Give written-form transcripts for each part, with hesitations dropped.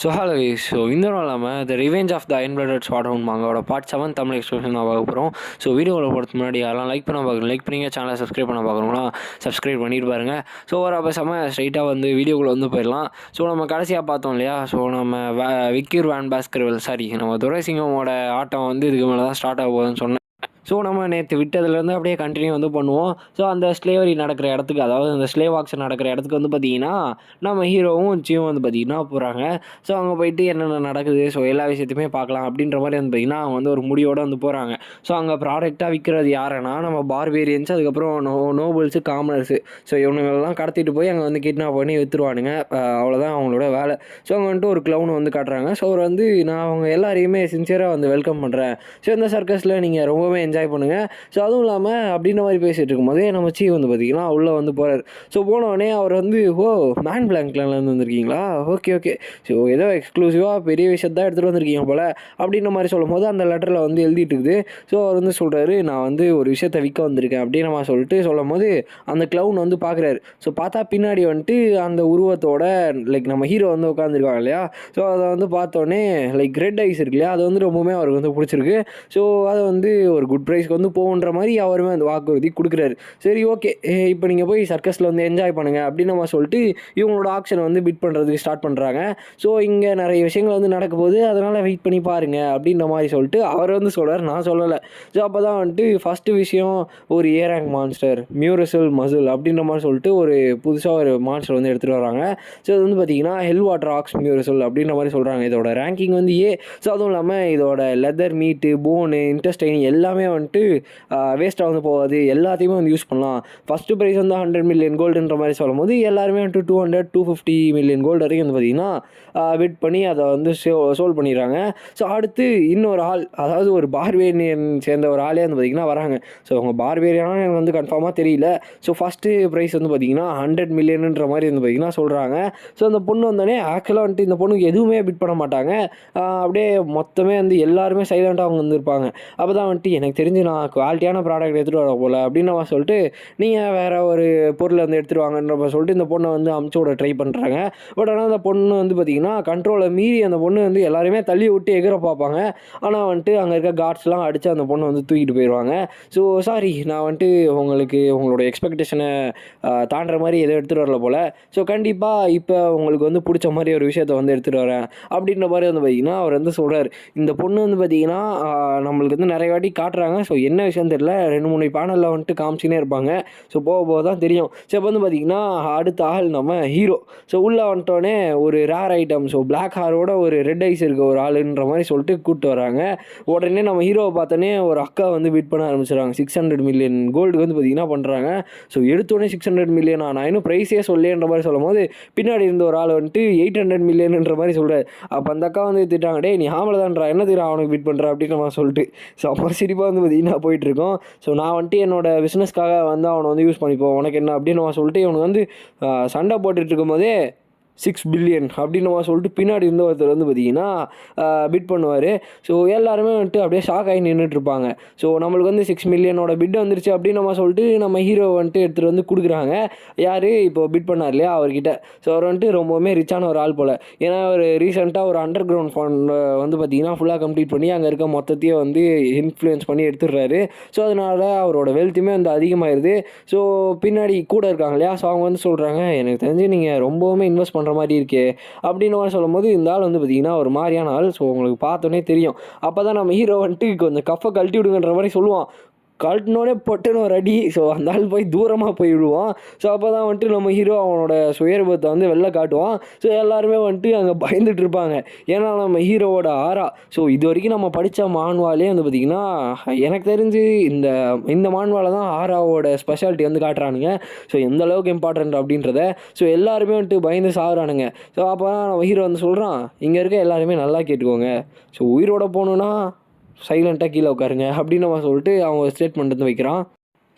Hello இந்த இல்லாமல் the revenge of the iron blooded squadron மாங்காவோட பார்ட் 7 தமிழ் எக்ஸ்பிரஷன் தான் பார்க்க போகிறோம். வீடியோவில் போகிறதுக்கு முன்னாடி யாரெல்லாம் லைக் பண்ண பார்க்குறோம், லைக் பண்ணிங்க, சேனலை சப்ஸ்கிரைப் பண்ண பார்க்குறோங்களா, சப்ஸ்கிரைப் பண்ணிட்டு பாருங்க. ஒரு அப்போ ஸ்ட்ரைட்டாக வீடியோக்குள்ளே போயிடலாம். நம்ம கடைசியாக பார்த்தோம் இல்லையா, நம்ம விக்கீர் வேன் பாஸ்கர்வெல் நம்ம துரை சிங்கமோட ஆட்டம் இதுக்கு மேலே தான் ஸ்டார்ட் ஆக போகுதுன்னு சொன்னேன். நம்ம நேற்று விட்டதுலேருந்து அப்படியே கண்டினியூ பண்ணுவோம். அந்த ஸ்லேவரி நடக்கிற இடத்துக்கு, அதாவது அந்த ஸ்லேவ் ஆக்ஷன் நடக்கிற இடத்துக்கு பார்த்தீங்கன்னா, நம்ம ஹீரோவும் ஜியும் பார்த்தீங்கன்னா போகிறாங்க. அங்கே போயிட்டு என்னென்ன நடக்குது, எல்லா விஷயத்தையுமே பார்க்கலாம் அப்படின்ற மாதிரி பார்த்தீங்கன்னா அவங்க ஒரு முடிவோடு போகிறாங்க. அங்கே ப்ராடக்டாக விற்கிறது யாருன்னா நம்ம பார்பேரியன்ஸ், அதுக்கப்புறம் நோபல்ஸு, காமனர்ஸு. இவனுங்களெல்லாம் கடத்திட்டு போய் அங்கே கிட்னாப் பண்ணி விற்றுருவானுங்க. அவ்வளோதான் அவங்களோட வேலை. அங்கே ஒரு க்ளவுன் காட்டுறாங்க. அவர் நான் அவங்க எல்லாரையுமே சின்சியராக வெல்கம் பண்ணுறேன். இந்த சர்க்கஸில் நீங்கள் ரொம்பவே என்ஜாய் பண்ணுங்கள். அதுவும் இல்லாமல் அப்படின்ற மாதிரி பேசிகிட்டு இருக்கும்போதே நம்ம சீ பார்த்தீங்கன்னா உள்ளே போகிறார். போனோடனே அவர் ஓ மேன் பிளாங்க்லேருந்து வந்திருக்கீங்களா, ஓகே ஏதோ எக்ஸ்க்ளூசிவாக பெரிய விஷயத்தான் எடுத்துகிட்டு வந்திருக்கீங்க போல் அப்படின்ற மாதிரி சொல்லும் போது அந்த லெட்டரில் எழுதிட்டு இருக்குது. அவர் சொல்கிறாரு, நான் ஒரு விஷயத்தை விற்க வந்திருக்கேன் அப்படின்னு நம்ம சொல்லும் போது அந்த க்ளவுன் பார்க்குறாரு. பார்த்தா பின்னாடி அந்த உருவத்தோட நம்ம ஹீரோ உட்காந்துருக்காங்க இல்லையா. அதை பார்த்தோன்னே ரெட் ஐஸ் இருக்கு இல்லையா, அது ரொம்பவுமே அவருக்கு பிடிச்சிருக்கு. அதை ஒரு குட் ப்ரைஸ்க்கு போகுன்ற மாதிரி அவருமே அந்த வாக்குறுதி கொடுக்குறாரு. சரி ஓகே, இப்போ நீங்கள் போய் சர்க்கஸில் என்ஜாய் பண்ணுங்கள் அப்படின்னு நம்ம சொல்லிட்டு இவங்களோட ஆக்ஷனை பிட் பண்ணுறதுக்கு ஸ்டார்ட் பண்ணுறாங்க. இங்கே நிறைய விஷயங்கள் நடக்க போகுது, அதனால் வெயிட் பண்ணி பாருங்கள் அப்படின்ற மாதிரி சொல்லிட்டு அவர் சொல்கிறார், நான் சொல்லலை. அப்போ தான் ஃபஸ்ட்டு விஷயம் ஒரு ஏரேங்க் மான்ஸ்டர் மியூரசல் மசில் அப்படின்ற மாதிரி சொல்லிட்டு ஒரு புதுசாக ஒரு மான்ஸ்டர் எடுத்துகிட்டு வராங்க. அது பார்த்தீங்கன்னா ஹெல் வாட்டர் ஆக்ஸ் மியூரசல் அப்படின்ற மாதிரி சொல்கிறாங்க. இதோட ரேங்கிங் ஏ. அதுவும் இல்லாமல் இதோட லெதர், மீட்டு, போனு, இன்டெஸ்டைன் எல்லாமே வேஸ்ட்டாக போகாது, எல்லாத்தையுமே யூஸ் பண்ணலாம். ஃபஸ்ட்டு ப்ரைஸ் 100 மில்லியன் கோல்டுன்ற மாதிரி சொல்லும் போது எல்லாருமே 200-250 மில்லியன் கோல்டு வரைக்கும் பார்த்தீங்கன்னா பிட் பண்ணி அதை சோல்வ் பண்ணிடுறாங்க. அடுத்து இன்னொரு ஆள், அதாவது ஒரு பார்பேரியன் சேர்ந்த ஒரு ஆளே பார்த்தீங்கன்னா வராங்க. அவங்க பார்பேரியனாக எனக்கு கன்ஃபார்மாக தெரியல. ஃபஸ்ட்டு ப்ரைஸ் பார்த்தீங்கன்னா 100 மில்லியனுன்ற மாதிரி பார்த்தீங்கன்னா சொல்கிறாங்க. அந்த பொண்ணு வந்தோடனே ஆக்சுவலாக இந்த பொண்ணுக்கு எதுவுமே பிட் பண்ண மாட்டாங்க. அப்படியே மொத்தமே எல்லாருமே சைலண்ட்டாக அவங்க இருப்பாங்க. அப்போ தான் எனக்கு தெரிஞ்சு நான் குவாலிட்டியான ப்ராடக்ட் எடுத்துகிட்டு வர போல் அப்படின்னு நம்ம சொல்லிட்டு நீங்கள் வேறு ஒரு பொருளை எடுத்துகிட்டு வாங்கன்ற சொல்லிட்டு இந்த பொண்ணை அமுச்சு விட ட்ரை பண்ணுறாங்க. பட் ஆனால் அந்த பொண்ணு பார்த்தீங்கன்னா கண்ட்ரோலை மீறி அந்த பொண்ணு எல்லாருமே தள்ளி விட்டு எகிற பார்ப்பாங்க. ஆனால் அங்கே இருக்க கார்ட்ஸ்லாம் அடித்து அந்த பொண்ணை தூக்கிட்டு போயிடுவாங்க. சாரி, நான் உங்களுக்கு உங்களோட எக்ஸ்பெக்டேஷனை தாண்டுற மாதிரி எதுவும் எடுத்துகிட்டு வரல போல். கண்டிப்பாக இப்போ உங்களுக்கு பிடிச்ச மாதிரி ஒரு விஷயத்தை எடுத்துகிட்டு வரேன் அப்படின்ற மாதிரி பார்த்தீங்கன்னா அவர் சொல்கிறார். இந்த பொண்ணு பார்த்தீங்கன்னா நம்மளுக்கு நிறைய வாட்டி காட்டுறாங்க. என்ன விஷயம் தெரியல, 2-3 பேனலில் காமிச்சினே இருப்பாங்க. போக போக தான் தெரியும். இப்போ பார்த்தீங்கன்னா அடுத்த ஆள் நம்ம ஹீரோ. உள்ளே வந்துட்டோடனே ஒரு ரேர் ஐட்டம், பிளாக் ஹேரோட ஒரு ரெட் ஐஸ் இருக்க ஒரு ஆளுன்ற மாதிரி சொல்லிட்டு கூப்பிட்டு வராங்க. உடனே நம்ம ஹீரோவை பார்த்தோன்னே ஒரு அக்கா பிட் பண்ண ஆரம்பிச்சிடுறாங்க. 600 மில்லியன் கோல்டுக்கு பார்த்தீங்கன்னா பண்ணுறாங்க. எடுத்தோடனே 600 மில்லியன் நான் இன்னும் ப்ரைஸே சொல்லேன்ற மாதிரி சொல்லும் போது பின்னாடி இருந்த ஒரு ஆள் 800 மில்லியன்ன்ற மாதிரி சொல்கிறார். அப்போ அந்த அக்கா திட்டாங்க, டே நீ ஆமலை தான்றா, என்ன தீரா அவனுக்கு பிட் பண்ணுற அப்படின்னு நம்ம சொல்லிட்டு அப்புறம் சிரிப்பாக பார்த்தீங்கன்னா போயிட்டுருக்கோம். நான் என்னோட பிஸ்னஸ்க்காக அவனை யூஸ் பண்ணிப்போம், உனக்கு என்ன அப்படின்னு நான் சொல்லிட்டு இவனுக்கு சண்டை போட்டுட்டு இருக்கும்போதே 6 பில்லியன் அப்படின்னு சொல்லிட்டு பின்னாடி இருந்த ஒருத்தர் பார்த்தீங்கன்னா பிட் பண்ணுவார். எல்லாருமே அப்படியே ஷாக் ஆகி நின்றுட்டுருப்பாங்க. நம்மளுக்கு 6 மில்லியனோட பிட் வந்துருச்சு அப்படின்னு நம்ம சொல்லிட்டு நம்ம ஹீரோ எடுத்துகிட்டு கொடுக்குறாங்க. யார் இப்போ பிட் பண்ணார் இல்லையா அவர்கிட்ட. அவர் ரொம்பவுமே ரிச்சான ஒரு ஆள் போல். ஏன்னா அவர் ரீசெண்டாக ஒரு அண்டர் கிரவுண்ட் ஃபண்ட் பார்த்தீங்கன்னா ஃபுல்லாக கம்ப்ளீட் பண்ணி அங்கே இருக்க மொத்தத்தையும் இன்ஃப்ளூயன்ஸ் பண்ணி எடுத்துடுறாரு. அதனால் அவரோட வெல்த்துமே அதிகமாகிடுது. பின்னாடி கூட இருக்காங்க இல்லையா, அவங்க சொல்கிறாங்க, எனக்கு தெரிஞ்சு நீங்கள் ரொம்பவுமே இன்வெஸ்ட் பண்ணுற மாதிரி இருக்கே அப்படின்னு மாதிரி சொல்லும்போது இந்த ஆள் பார்த்தீங்கன்னா ஒரு மாதிரியான ஆள். உங்களுக்கு பார்த்தோன்னே தெரியும். அப்போ தான் நம்ம ஹீரோ கொஞ்சம் கஃபை கழட்டி விடுங்கன்ற மாதிரி சொல்லுவான். கழட்டினோடனே பொட்டுன்னு ஒரு அடி. அந்த ஆள் போய் தூரமாக போய் விடுவான். அப்போ தான் நம்ம ஹீரோ அவனோட சுயரூபத்தை வெளில காட்டுவான். எல்லாருமே அங்கே பயந்துட்டு இருப்பாங்க. ஏன்னா நம்ம ஹீரோவோட ஆரா. இது வரைக்கும் நம்ம படித்த மான்வாலே பார்த்திங்கன்னா எனக்கு தெரிஞ்சு இந்த மான்வாவில் தான் ஆராவோட ஸ்பெஷாலிட்டி காட்டுறானுங்க. எந்த அளவுக்கு இம்பார்ட்டன்ட் அப்படின்றத. எல்லாருமே பயந்து சாகுறானுங்க. அப்போ தான் நம்ம ஹீரோ சொல்கிறான், இங்கே இருக்க எல்லாருமே நல்லா கேட்டுக்கோங்க. உயிரோட போகணுன்னா சைலண்ட்டாக கீழே உட்காருங்க அப்படின்னு நம்ம சொல்லிட்டு அவங்க ஸ்டேட்மெண்ட் வைக்கிறான்.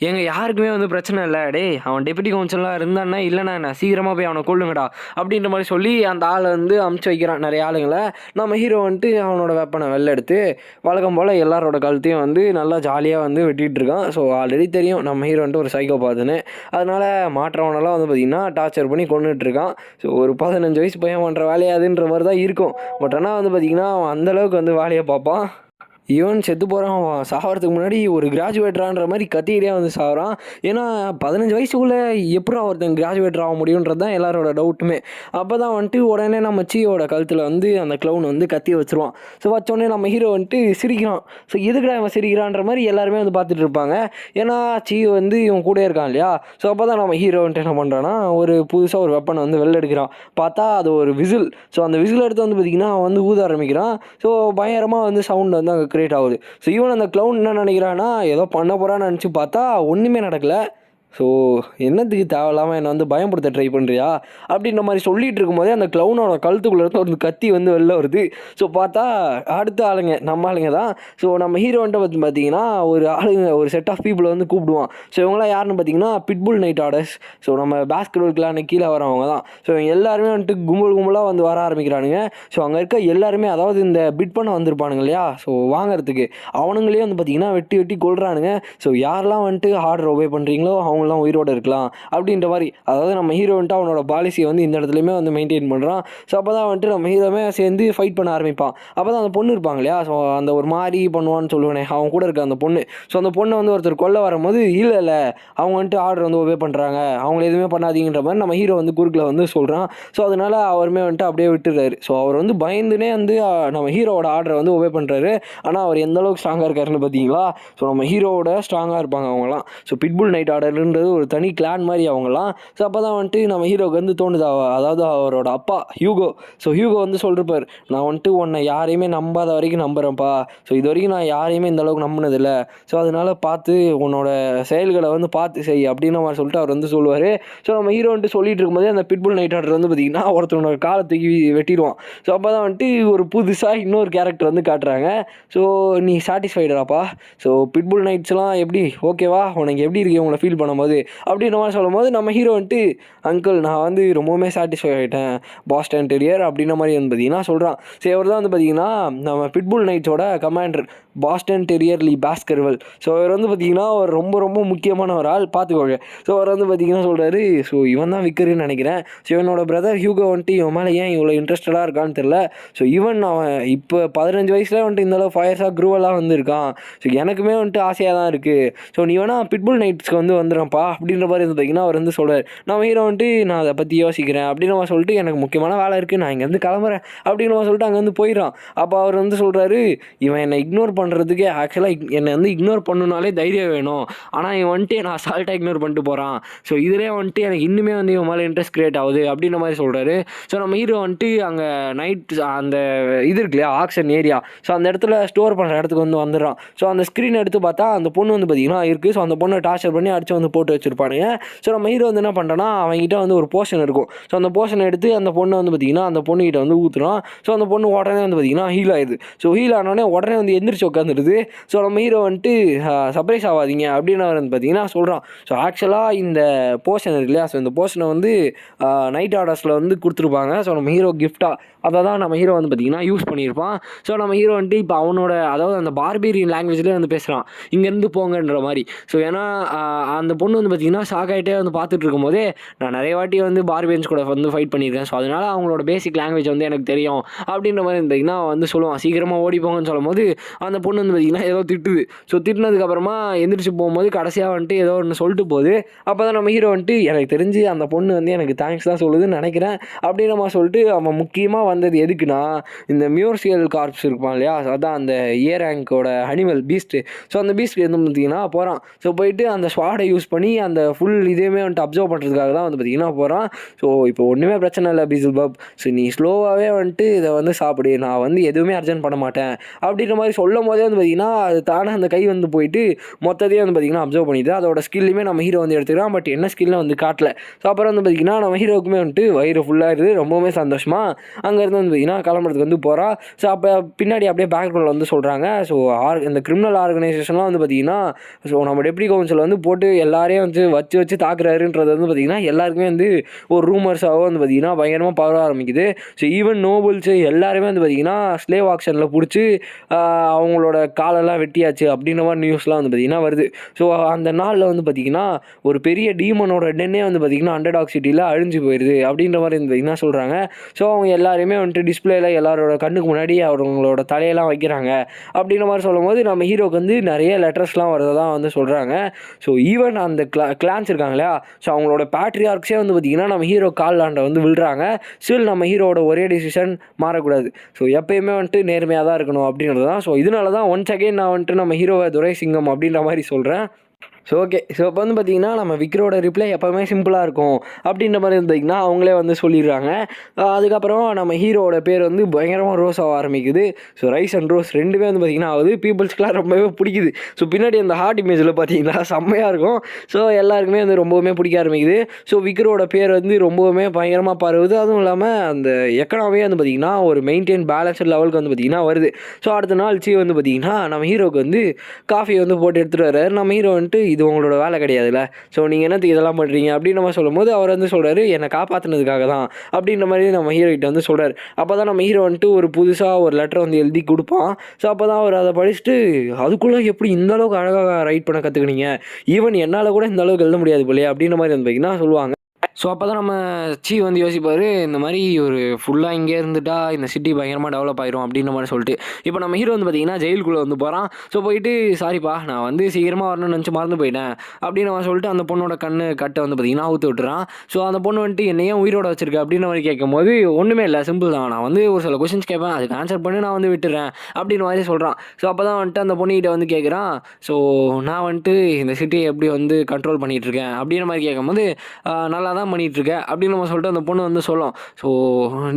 ஏங்க யாருக்குமே வந்து பிரச்சனை இல்லை, டேய் அவன் டெப்யூட்டி கவுன்சிலராக இருந்தான்னா இல்லைண்ணா நான் சீக்கிரமாக போய் அவனை கொல்லுங்கடா அப்படின்ற மாதிரி சொல்லி அந்த ஆளை வந்து அமுச்சு வைக்கிறான் நிறைய ஆளுங்களை. நம்ம ஹீரோ வந்துட்டு அவனோட வெப்பனை வெளில எடுத்து வழக்கம் போல் எல்லாரோட கழுத்தையும் வந்து நல்லா ஜாலியாக வந்து வெட்டிகிட்டு இருக்கான். ஸோ ஆல்ரெடி தெரியும் நம்ம ஹீரோ வந்துட்டு ஒரு சைக்கோ பார்த்துன்னு, அதனால் மாற்றவனெல்லாம் வந்து பார்த்திங்கன்னா டார்ச்சர் பண்ணி கொண்டுட்டு இருக்கான். ஸோ ஒரு 15 வயசு பையன் பண்ணுற வேலையாதுன்ற மாதிரி தான் இருக்கும். பட் ஆனால் வந்து பார்த்திங்கன்னா அவன் அந்தளவுக்கு வந்து வேலையை பார்ப்பான். ஈவன் செத்து போகிறான். அவன் சாகிறதுக்கு முன்னாடி ஒரு கிராஜுவேட்டரான்ற மாதிரி கத்திக்கிட்டே வந்து சாகிறான். ஏன்னா 15 வயசுக்குள்ளே எப்படி ஒருத்தன் கிராஜுவேட்டர் ஆக முடியுன்றது தான் எல்லாரோட டவுட்டுமே. அப்போ தான் வந்துட்டு உடனே நம்ம சீயோட கழுத்தில் வந்து அந்த க்ளவுன் வந்து கத்தி வச்சுருவான். ஸோ வச்சோடனே நம்ம ஹீரோ வந்துட்டு சிரிக்கிறான். ஸோ எதுக்குடா இவன் சிரிக்கிறான்ற மாதிரி எல்லாருமே வந்து பார்த்துட்டு இருப்பாங்க. ஏன்னா சீயோ வந்து இவன் கூட இருக்கான் இல்லையா. ஸோ அப்போ தான் நம்ம ஹீரோ வந்துட்டு என்ன பண்ணுறான்னா ஒரு புதுசாக ஒரு வெப்பனை வந்து வெளில எடுக்கிறான். பார்த்தா அது ஒரு விசில். ஸோ அந்த விசில் எடுத்து வந்து பார்த்திங்கன்னா அவன் வந்து ஊத ஆரம்பிக்கிறான். ஸோ பயங்கரமாக வந்து சவுண்ட் வந்து அங்கே கிரியேட் ஆகுது. ஸோ ஈவன் அந்த க்ளவுன் என்ன நினைக்கிறான்னா ஏதோ பண்ண போகிறான்னு நினச்சி பார்த்தா ஒன்றுமே நடக்கலை. ஸோ என்னத்துக்கு தேவையில்லாமல் என்னை வந்து பயப்படுத்த ட்ரை பண்ணுறியா அப்படின்ற மாதிரி சொல்லிகிட்டு இருக்கும்போதே அந்த க்ளவுனோட கழுத்துக்குள்ளே ஒரு கத்தி வந்து வெளில வருது. ஸோ பார்த்தா அடுத்த ஆளுங்க நம்ம ஆளுங்க தான். ஸோ நம்ம ஹீரோன்ட்ட வந்து பார்த்தீங்கன்னா ஒரு ஆளுங்க ஒரு செட் ஆஃப் பீப்புளை வந்து கூப்பிடுவான். ஸோ இவங்களாம் யாருன்னு பார்த்தீங்கன்னா பிட்புல் நைட் ஆர்டர்ஸ். ஸோ நம்ம பேஸ்கெட்பால் கிளானுக்கு கீழே வரவங்க தான். ஸோ எல்லாருமே வந்துட்டு கும்பலாக வந்து வர ஆரம்பிக்கிறானுங்க. ஸோ அங்கே இருக்க எல்லாருமே அதாவது இந்த பிட் பண்ண வந்திருப்பானுங்க இல்லையா, ஸோ வாங்கிறதுக்கு அவனுங்களே வந்து பார்த்திங்கன்னா வெட்டி வெட்டி கொள்றானுங்க. ஸோ யாரெல்லாம் வந்துட்டு ஆர்டர் ஒபே பண்ணுறீங்களோ அவங்களாம் உயிரோடு இருக்கலாம் அப்படின்ற மாதிரி. அதாவது நம்ம ஹீரோ வந்துட்டு அவனோட பாலிசியை வந்து இந்த இடத்துலையுமே வந்து மெயின்டைன் பண்ணுறான். ஸோ அப்போ தான் வந்துட்டு நம்ம ஹீரோமே சேர்ந்து ஃபைட் பண்ண ஆரம்பிப்பான். அப்போ தான் அந்த பொண்ணு இருப்பாங்க இல்லையா, ஸோ அந்த ஒரு மாதிரி பண்ணுவான்னு சொல்லுவேனே அவன் கூட இருக்க அந்த பொண்ணு. ஸோ அந்த பொண்ணை வந்து ஒருத்தர் கொல்ல வரும்போது இல்லை அவங்க வந்துட்டு ஆர்டர் வந்து ஒபே பண்ணுறாங்க, அவங்கள எதுவுமே பண்ணாதீங்கன்ற மாதிரி நம்ம ஹீரோ வந்து குறுக்கில் வந்து சொல்கிறான். ஸோ அதனால் அவருமே வந்துட்டு அப்படியே விட்டுறாரு. ஸோ அவர் வந்து பயந்துனே வந்து நம்ம ஹீரோவோட ஆர்டரை வந்து ஒபே பண்ணுறாரு. ஆனால் அவர் எந்த அளவுக்கு ஸ்ட்ராங்காக இருக்காருன்னு பார்த்தீங்களா. ஸோ நம்ம ஹீரோவோட ஸ்ட்ராங்காக இருப்பாங்க அவங்களாம். ஸோ பிட்புல் நைட் ஆர்டர்ன்றது ஒரு தனி கிளான் மாதிரி அவங்களாம். ஸோ அப்போ தான் வந்துட்டு நம்ம ஹீரோக்கு வந்து தோணுது, அதாவது அவரோட அப்பா ஹியூகோ. ஸோ ஹியூகோ வந்து சொல்லிருப்பார், நான் வந்துட்டு உன்னை யாரையுமே நம்பாத வரைக்கும் நம்புகிறேன்ப்பா. ஸோ இது வரைக்கும் நான் யாரையுமே இந்த அளவுக்கு நம்பினதில்லை. ஸோ அதனால் பார்த்து உன்னோட செயல்களை வந்து பார்த்து செய் அப்படின்ற மாதிரி சொல்லிட்டு அவர் வந்து சொல்லுவார். ஸோ நம்ம ஹீரோ வந்துட்டு சொல்லிட்டு இருக்கும்போதே அந்த பிட்புல் நைட் ஆர்டர் வந்து பார்த்திங்கன்னா ஒருத்தனோட காலத்துக்கு வெட்டிடுவான். ஸோ அப்போ தான் வந்துட்டு ஒரு புதுசாக இன்னொரு கேரக்டர் வந்து காட்டுறாங்க. ஸோ நீ சாட்டிஸ்ஃபைடாப்பா, ஸோ பிட்புல் நைட்ஸ்லாம் எப்படி ஓகேவா, உனக்கு எப்படி இருக்கு உங்களை ஃபீல் பண்ணும்போது அப்படின்ற மாதிரி சொல்லும்போது நம்ம ஹீரோ வந்துட்டு அங்கிள் நான் வந்து ரொம்பவுமே சாட்டிஸ்ஃபை ஆகிட்டேன் பாஸ்டன் டெரியர் அப்படின்ற மாதிரி வந்து பார்த்திங்கன்னா சொல்கிறான். ஸோ இவர் தான் வந்து பார்த்திங்கன்னா நம்ம பிட்புல் நைட்ஸோட கமாண்டர் பாஸ்டன் டெரியர் லீ பாஸ்கர்வெல். ஸோ இவர் வந்து பார்த்திங்கன்னா ஒரு ரொம்ப ரொம்ப முக்கியமான ஒரு ஆள் பார்த்துக்கோங்க. ஸோ அவர் வந்து பார்த்திங்கன்னா சொல்கிறாரு, ஸோ இவன் தான் விற்கிறேன்னு நினைக்கிறேன். ஸோ இவனோட பிரதர் ஹியூகோ வந்துட்டு இவன் மேலே ஏன் இவ்வளோ இன்ட்ரெஸ்டடாக இருக்கான்னு தெரில. ஸோ ஈவன் அவன் இப்போ 15 வயசுல வந்துட்டு இந்தளவு ஃபயர்ஸாக க்ரூவெல்லாம் வந்துருக்கான். ஸோ எனக்குமே வந்துட்டு ஆசையாக தான் இருக்குது. ஸோ நீ வேணால் பிட்புல் நைட்ஸ்க்கு வந்து வந்துடுறப்பா அப்படின்ற மாதிரி வந்து பார்த்திங்கன்னா அவர் வந்து சொல்கிறார். நம்ம ஹீரோ வந்துட்டு நான் அதை பற்றி யோசிக்கிறேன் அப்படின்னு நம்ம சொல்லிட்டு எனக்கு முக்கியமான வேலை இருக்குது நான் இங்கேருந்து கிளம்புறேன் அப்படின்னு நம்ம சொல்லிட்டு அங்கேருந்து போயிடறான். அப்போ அவர் வந்து சொல்கிறாரு, இவன் என்னை இக்னோர் பண்ணுறதுக்கு ஆக்சுவலாக என்னை வந்து இக்னோர் பண்ணுனாலே தைரியம் வேணும், ஆனால் இவன் வந்துட்டு நான் அசால்ட்டாக இக்னோர் பண்ணிட்டு போகிறான். ஸோ இதிலே வந்துட்டு எனக்கு இன்னுமே வந்து இவன் மேலே இன்ட்ரெஸ்ட் கிரியேட் ஆகுது அப்படின்ற மாதிரி சொல்கிறாரு. ஸோ நம்ம ஹீரோ வந்துட்டு அங்கே நைட் அந்த இது இருக்கு இல்லையா ஆக்ஷன் ஏரியா, ஸோ அந்த இடத்துல ஸ்டோர் பண்ணுற இடத்துக்கு வந்து வந்துடுறான். ஸோ அந்த ஸ்க்ரீன் எடுத்து பார்த்தா அந்த பொண்ணு வந்து பார்த்திங்கன்னா இருக்குது. ஸோ அந்த பொண்ணை டார்ச்சர் பண்ணி அடித்து வந்து போட்டு வச்சுருப்பானுங்க. ஸோ நம்ம ஹீரோ வந்து என்ன பண்ணுறான்னா அவங்ககிட்ட வந்து ஒரு போர்ஷன் இருக்கும். ஸோ அந்த போர்ஷனை எடுத்து அந்த பொண்ணை வந்து பார்த்திங்கன்னா அந்த பொண்ணுகிட்ட வந்து ஊற்றுறான். ஸோ அந்த பொண்ணு உடனே வந்து பார்த்திங்கன்னா ஹீல் ஆயிடுது. ஸோ ஹீல் ஆனோடனே உடனே வந்து எந்திரிச்சு உட்காந்துடுது. ஸோ நம்ம ஹீரோ வந்துட்டு சர்ப்ரைஸ் ஆகாதீங்க அப்படின்னு அவர் வந்து பார்த்திங்கன்னா சொல்கிறான். ஸோ ஆக்சுவலாக இந்த போர்ஷன் இருக்கு இல்லையா, ஸோ இந்த போர்ஷனை வந்து நைட் ஆர்டர்ஸில் வந்து கொடுத்துருப்பாங்க. ஸோ நம்ம ஹீரோ கிஃப்டாக அதை தான் நம்ம ஹீரோ வந்து பார்த்திங்கன்னா யூஸ் பண்ணியிருப்பான். ஸோ நம்ம ஹீரோ வந்துட்டு இப்போ அவனோட அதாவது அந்த பார்பேரியன் லாங்குவேஜ்லேயே வந்து பேசுகிறான், இங்கேருந்து போங்கன்ற மாதிரி. ஸோ ஏன்னா அந்த பொண்ணு வந்து பார்த்திங்கன்னா ஷாக் ஆகிட்டே வந்து பார்த்துட்டு இருக்கும்போதே நான் நிறைய வாட்டி வந்து பார்பியன்ஸ் கூட வந்து ஃபைட் பண்ணியிருக்கேன். ஸோ அதனால் அவங்களோட பேசிக் லாங்குவேஜ் வந்து எனக்கு தெரியும் அப்படின்ற மாதிரி இருந்தீங்கன்னா வந்து சொல்லுவான், சீக்கிரமாக ஓடி போங்கன்னு சொல்லும் போது அந்த பொண்ணு வந்து பார்த்திங்கன்னா ஏதோ திட்டுது. ஸோ திட்டினதுக்கப்புறமா எந்திரிச்சு போகும்போது கடைசியாக வந்துட்டு ஏதோ ஒன்று சொல்லிட்டு போகுது. அப்போ தான் நம்ம ஹீரோ வந்துட்டு எனக்கு தெரிஞ்சு அந்த பொண்ணு வந்து எனக்கு தேங்க்ஸ் தான் சொல்லுதுன்னு நினைக்கிறேன் அப்படின்னு நம்ம சொல்லிட்டு அவன் முக்கியமாக வந்தது எதுக்குன்னா இந்த மியூர்சியல் கார்ப்ஸ் இருப்பான் இல்லையா, அதான் அந்த ஏ ரேங்கோட அனிமல் பீஸ்ட்டு. ஸோ அந்த பீஸ்ட் எது பார்த்திங்கன்னா போகிறான். ஸோ போயிட்டு அந்த ஸ்வாடை யூஸ் பண்ணி அந்த ஃபுல் இதுவுமே வந்துட்டு அப்சர்வ் பண்ணுறதுக்காக தான் வந்து பார்த்திங்கன்னா போகிறான். ஸோ இப்போ ஒன்றுமே பிரச்சனை இல்லை பீசல்பாப், ஸோ நீ ஸ்லோவாகவே வந்துட்டு இதை வந்து சாப்பிடு, நான் வந்து எதுவுமே அர்ஜென்ட் பண்ண மாட்டேன் அப்படின்ற மாதிரி சொல்லும் போதே வந்து பார்த்திங்கன்னா அது தானே அந்த கை வந்து போயிட்டு மொத்தத்தையே வந்து பார்த்திங்கன்னா அப்சர்வ் பண்ணிது. அதோட ஸ்கில்லுமே நம்ம ஹீரோ வந்து எடுத்துக்கிறான். பட் என்ன ஸ்கில்னு வந்து காட்டல. ஸோ அப்புறம் வந்து பார்த்திங்கன்னா நம்ம ஹீரோக்குமே வந்துட்டு வயிறு ஃபுல்லாகிடுது. ரொம்பவுமே சந்தோஷமாக அங்கேருந்து வந்து பார்த்திங்கன்னா கிளம்புறதுக்கு வந்து போகிறா. ஸோ அப்போ பின்னாடி அப்படியே பேக்ரவுண்டில் வந்து சொல்கிறாங்க, ஸோ இந்த கிரிமினல் ஆர்கனைசேஷன்லாம் வந்து பார்த்திங்கன்னா ஸோ நம்ம டெப்டி கவுன்சில் வந்து போட்டு எல்லாரையும் வந்து வச்சு தாக்குறாருன்றது வந்து பார்த்திங்கன்னா எல்லாருக்குமே வந்து ஒரு ரூமர்ஸாக வந்து பார்த்திங்கன்னா பயங்கரமாக பரவ ஆரம்பிக்குது. ஸோ ஈவன் நோபல்ஸு எல்லாருமே வந்து பார்த்திங்கன்னா ஸ்லேவ் ஆக்ஷனில் பிடிச்சி அவங்களோட காலெல்லாம் வெட்டியாச்சு அப்படின்ற மாதிரி நியூஸ்லாம் வந்து பார்த்திங்கன்னா வருது. ஸோ அந்த நாளில் வந்து பார்த்திங்கன்னா ஒரு பெரிய டீமனோட டென்னே வந்து பார்த்திங்கன்னா அண்டர்டாக் சிட்டியில் அழிஞ்சு போயிடுது அப்படின்ற மாதிரி வந்து பார்த்திங்கன்னா சொல்கிறாங்க. ஸோ அவங்க எல்லாருமே வந்துட்டு டிஸ்பிளேல எல்லாரோட கண்ணுக்கு முன்னாடி அவங்களோட தலையெல்லாம் வைக்கிறாங்க அப்படின்ற மாதிரி சொல்லும்போது நம்ம ஹீரோக்கு வந்து நிறைய லெட்டர்ஸ்லாம் வரதான் வந்து சொல்கிறாங்க. ஸோ ஈவன் அந்த கிளான்ஸ் இருக்காங்க இல்லையா, ஸோ அவங்களோட பேட்ரியார்க்ஸே வந்து பார்த்திங்கன்னா நம்ம ஹீரோ கால்லாண்ட வந்து விழுறாங்க. ஸ்டில் நம்ம ஹீரோட ஒரே டிசிஷன் மாறக்கூடாது. ஸோ எப்பயுமே வந்துட்டு நேர்மையாக தான் இருக்கணும் அப்படின்றது தான். ஸோ இதனால தான் ஒன்ஸ் அகெயின் நான் வந்துட்டு நம்ம ஹீரோவை துரைசிங்கம் அப்படின்ற மாதிரி சொல்கிறேன். ஸோ ஓகே, ஸோ இப்போ வந்து பார்த்திங்கன்னா நம்ம விக்ரோட ரிப்ளை எப்போவுமே சிம்பிளாக இருக்கும் அப்படின்ற மாதிரி இருந்திங்கன்னா அவங்களே வந்து சொல்லிடுறாங்க. அதுக்கப்புறம் நம்ம ஹீரோட பேர் வந்து பயங்கரமாக ரோஸ் ஆக ஆரம்பிக்குது. ஸோ ரைஸ் அண்ட் ரோஸ் ரெண்டுமே வந்து பார்த்திங்கன்னா ஆகுது. பீப்புள்ஸ்க்குலாம் ரொம்பவே பிடிக்குது. ஸோ பின்னாடி அந்த ஹார்ட் இமேஜில் பார்த்திங்கன்னா செம்மையாக இருக்கும். ஸோ எல்லாருக்குமே வந்து ரொம்பவுமே பிடிக்க ஆரம்பிக்குது. ஸோ விக்ரோட பேர் வந்து ரொம்பவுமே பயங்கரமாக பரவுது. அதுவும் இல்லாமல் அந்த எக்கனாமே வந்து பார்த்திங்கன்னா ஒரு மெயின்டைன் பேலன்ஸ்ட் லெவலுக்கு வந்து பார்த்திங்கன்னா வருது. ஸோ அடுத்த நாள் வந்து பார்த்திங்கன்னா நம்ம ஹீரோக்கு வந்து காஃபி வந்து போட்டு எடுத்துகிட்டு வர்றாரு. நம்ம ஹீரோ வந்துட்டு இது உங்களோட வேலை கிடையாதுல்ல, ஸோ நீங்கள் என்னத்துக்கு இதெல்லாம் பண்ணுறீங்க அப்படின்னு நம்ம சொல்லும்போது அவர் வந்து சொல்கிறாரு, என்னை காப்பாற்றினதுக்காக தான் அப்படின்ற மாதிரி நம்ம ஹீரோ கிட்ட வந்து சொல்கிறார். அப்போ தான் நம்ம ஹீரோ வந்துட்டு ஒரு புதுசாக ஒரு லெட்டர் வந்து எழுதி கொடுப்பான். ஸோ அப்போ தான் அவர் அதை படிச்சுட்டு அதுக்குள்ளே எப்படி இந்த அளவுக்கு அழகாக ரைட் பண்ண கற்றுக்கினீங்க, ஈவன் என்னால் கூட இந்த அளவுக்கு எழுத முடியாது போலையே அப்படின்ற மாதிரி வந்து பார்த்தீங்கன்னா சொல்லுவாங்க. ஸோ அப்போ தான் நம்ம வந்து யோசிப்பார், இந்த மாதிரி ஒரு ஃபுல்லாக இங்கே இருந்துட்டா இந்த சிட்டி பயங்கரமாக டெவலப் ஆயிரும் அப்படின்ற மாதிரி சொல்லிட்டு இப்போ நம்ம ஹீரோ வந்து பார்த்திங்கன்னா ஜெயிலுக்குள்ளே வந்து போகிறான். ஸோ போயிட்டு சாரிப்பா நான் வந்து சீக்கிரமாக வரணும்னு நினச்சி மறந்து போயிட்டேன் அப்படின்னு அவன் சொல்லிட்டு அந்த பொண்ணோட கட்டை வந்து பார்த்திங்கன்னா ஊற்று விட்டுறான். ஸோ அந்த பொண்ணு வந்துட்டு என்னையும் உயிரோட வச்சிருக்க அப்படின்ற மாதிரி கேட்கும்போது ஒன்றுமே இல்லை, சிம்பிள் தான், நான் வந்து ஒரு சில கொஸ்டின்ஸ் கேட்பேன், அதுக்கு ஆன்சர் பண்ணி நான் வந்து விட்டுறேன் அப்படின்னு மாதிரி சொல்கிறான். ஸோ அப்போ தான் வந்துட்டு அந்த பொண்ணுகிட்ட வந்து கேட்குறான், ஸோ நான் வந்துட்டு இந்த சிட்டியை எப்படி வந்து கண்ட்ரோல் பண்ணிகிட்ருக்கேன் அப்படின்ற மாதிரி கேட்கும்போது நல்லா தான் பண்ணிகிட்ருக்க அப்படின்னு நம்ம சொல்லிட்டு அந்த பொண்ணு வந்து சொல்லும். ஸோ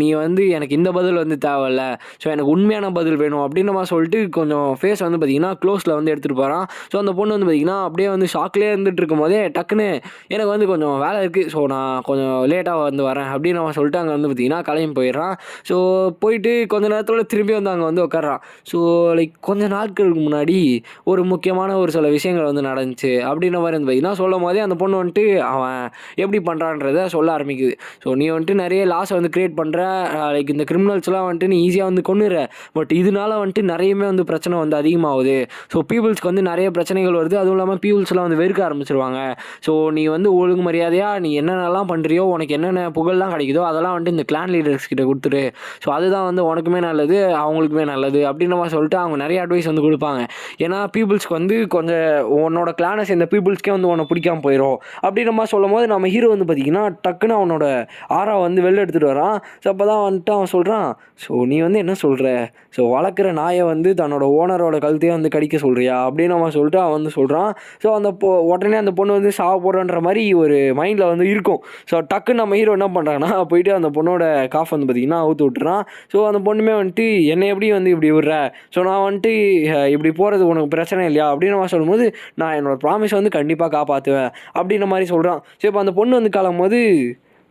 நீ வந்து எனக்கு இந்த பதில் வந்து தேவையில்ல, ஸோ எனக்கு உண்மையான பதில் வேணும் அப்படின்னு நம்ம சொல்லிட்டு கொஞ்சம் ஃபேஸ் வந்து பார்த்திங்கன்னா க்ளோஸில் வந்து எடுத்துகிட்டு போகிறான். ஸோ அந்த பொண்ணு வந்து பார்த்திங்கன்னா அப்படியே வந்து ஷாக்லேயே இருந்துகிட்டு இருக்கும் போதே டக்குன்னு எனக்கு வந்து கொஞ்சம் வேலை இருக்குது, ஸோ நான் கொஞ்சம் லேட்டாக வந்து வரேன் அப்படின்னு நம்ம சொல்லிட்டு அங்கே வந்து பார்த்திங்கன்னா கிளம்பி போயிடுறான். ஸோ போயிட்டு கொஞ்சம் நேரத்தில் திரும்பி வந்து அங்கே வந்து உட்காடுறான். ஸோ லைக் கொஞ்சம் நாட்களுக்கு முன்னாடி ஒரு முக்கியமான ஒரு சில விஷயங்கள் வந்து நடந்துச்சு அப்படின்ற மாதிரி வந்து பார்த்திங்கன்னா சொல்லும் போதே அந்த பொண்ணு வந்துட்டு அவன் எப்படி பண்ணுறான்றதை சொல்ல ஆரம்பிக்குது. ஸோ நீ வந்துட்டு நிறைய லாஸை வந்து க்ரியேட் பண்ணுற, லைக் இந்த கிரிமினல்ஸ்லாம் வந்துட்டு நீ ஈஸியாக வந்து கொண்டுற, பட் இதனால வந்துட்டு நிறையவே வந்து பிரச்சனை வந்து அதிகமாகுது. ஸோ பீப்புள்ஸ்க்கு வந்து நிறைய பிரச்சனைகள் வருது. அதுவும் இல்லாமல் பீப்புள்ஸ்லாம் வந்து வெறுக்க ஆரம்பிச்சிருவாங்க. ஸோ நீ வந்து ஒழுங்கு மரியாதையாக நீ என்னென்னலாம் பண்ணுறியோ, உனக்கு என்னென்ன புகழ்லாம் கிடைக்குதோ அதெல்லாம் வந்துட்டு இந்த கிளான் லீடர்ஸ் கிட்ட கொடுத்துரு. ஸோ அதுதான் வந்து உனக்குமே நல்லது, அவங்களுக்குமே நல்லது அப்படின்ற மாதிரி சொல்லிட்டு அவங்க நிறைய அட்வைஸ் வந்து கொடுப்பாங்க. ஏன்னா பீப்புள்ஸ்க்கு வந்து கொஞ்சம் உன்னோட கிளானை சேர்ந்த பீப்புள்ஸ்க்கே வந்து உன்னை பிடிக்காமல் போயிடும் அப்படின்ற மாதிரி சொல்லும் போது நம்ம ஹீரோ வந்து பார்த்திங்கன்னா டக்குன்னு அவனோட ஆரா வந்து வெளில எடுத்துகிட்டு வரான். ஸோ அப்போ தான் வந்துட்டு அவன் சொல்கிறான், ஸோ நீ வந்து என்ன சொல்கிற, ஸோ வளர்க்குற நாயை வந்து தன்னோட ஓனரோட கழுத்தையே வந்து கடிக்க சொல்கிறியா அப்படின்னு அவன் சொல்லிட்டு அவன் வந்து சொல்கிறான். ஸோ அந்த உடனே அந்த பொண்ணு வந்து சாவ போடுறன்ற மாதிரி ஒரு மைண்டில் வந்து இருக்கும். ஸோ டக்குன்னு நம்ம ஹீரோ என்ன பண்ணுறாங்கன்னா போயிட்டு அந்த பொண்ணோட காஃப் வந்து பார்த்திங்கன்னா ஊற்று விட்டுறான். ஸோ அந்த பொண்ணுமே வந்துட்டு என்னை எப்படி வந்து இப்படி விடுற, ஸோ நான் வந்துட்டு இப்படி போகிறது உனக்கு பிரச்சனை இல்லையா அப்படின்னு அவன் சொல்லும்போது நான் என்னோடய ப்ராமிஸ் வந்து கண்டிப்பாக காப்பாற்றுவேன் அப்படின்ற மாதிரி சொல்கிறான். ஸோ இப்போ அந்த பொண்ணு வந்து கிளம்பும்போது